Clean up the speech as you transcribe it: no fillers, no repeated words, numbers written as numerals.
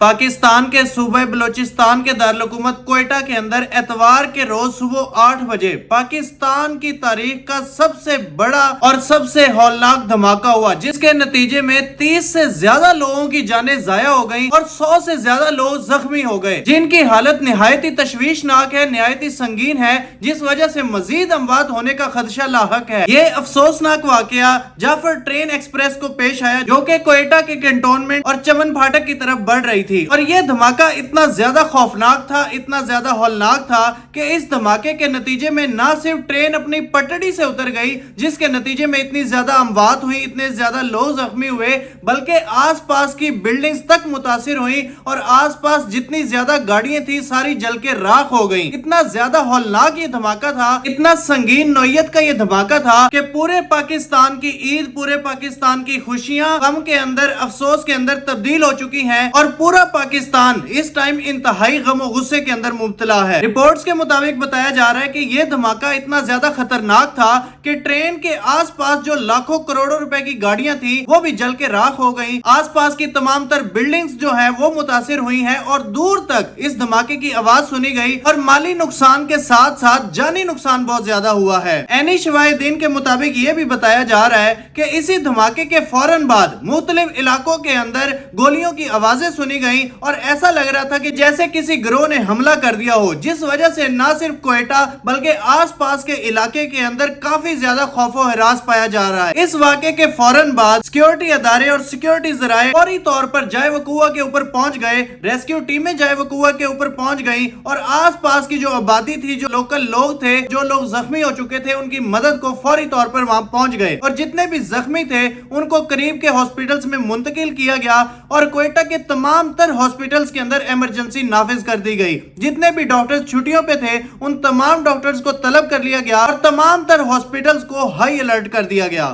पाकिस्तान के सूबे बलोचिस्तान के दारुल-हुकूमत कोयटा के अंदर एतवार के रोज सुबह 8 बजे पाकिस्तान की तारीख का सबसे बड़ा और सबसे हौलनाक धमाका हुआ, जिसके नतीजे में 30 से ज्यादा लोगों की जानें जाया हो गईं और 100 से ज्यादा लोग जख्मी हो गए, जिनकी हालत निहायत ही तशवीशनाक है, निहायत ही संगीन है, जिस वजह से मजीद अमवात होने का खदशा लाहक है। ये अफसोसनाक वाकया जाफर ट्रेन एक्सप्रेस को पेश आया, जो कि कोयटा के कैंटोनमेंट और चमन फाटक की तरफ बढ़ रही थी। और यह धमाका इतना ज्यादा खौफनाक था, इतना ज्यादा हौलनाक था कि इस धमाके के नतीजे में ना सिर्फ ट्रेन अपनी पटड़ी से उतर गई, जिसके नतीजे में इतनी ज्यादा अमवात हुई, इतने ज्यादा लोग जख्मी हुए, बल्कि आसपास की बिल्डिंग्स तक मुतासिर हुई और आसपास जितनी ज्यादा गाड़ियां थी सारी जल के राख हो गई। इतना ज्यादा हौलनाक ये धमाका था, इतना संगीन नौयत का ये धमाका था कि पूरे पाकिस्तान की ईद, पूरे पाकिस्तान की खुशियां गम के अंदर, अफसोस के अंदर तब्दील हो चुकी हैं और पूरा पाकिस्तान इस टाइम इंतहाई गम और गुस्से के अंदर मुब्तला है। रिपोर्ट्स के मुताबिक बताया जा रहा है कि यह धमाका इतना ज्यादा खतरनाक था कि ट्रेन के आसपास जो लाखों करोड़ों रुपए की गाड़ियां थी वो भी जल के राख हो गईं। आसपास की तमाम तर बिल्डिंग्स जो है वो मुतासिर हुई हैं और दूर तक इस धमाके की आवाज सुनी गई और माली नुकसान के साथ साथ जानी नुकसान बहुत ज्यादा हुआ है। एनी शवाहिदीन के मुताबिक ये भी बताया जा रहा है कि इसी धमाके के फौरन बाद मुख्तलिफ इलाकों के अंदर गोलियों की आवाजें सुनी गई और ऐसा लग रहा था कि जैसे किसी गिरोह ने हमला कर दिया हो, जिस वजह से न सिर्फ कोयटा बल्कि आसपास के इलाके के अंदर काफी ज्यादा खौफो हिरास पाया जा रहा है। इस वाक़े के फौरन बाद सिक्योरिटी अदारे और सिक्योरिटी जराए फौरी तौर पर जाए वकूआ के ऊपर पहुंच गए, रेस्क्यू टीमें जाए वकूआ के ऊपर पहुंच गई और आसपास की जो आबादी थी, जो लोकल लोग थे, जो लोग जख्मी हो चुके थे, उनकी मदद को फौरी तौर पर वहां पहुंच गए और जितने भी जख्मी थे उनको करीब के हॉस्पिटल्स में मुंतकिल किया गया और कोयटा के तमाम तर हॉस्पिटल्स के अंदर इमरजेंसी नाफिज कर दी गई। जितने भी डॉक्टर्स छुट्टियों पे थे उन तमाम डॉक्टर्स को तलब कर लिया गया और तमाम तर हॉस्पिटल्स को हाई अलर्ट कर दिया गया।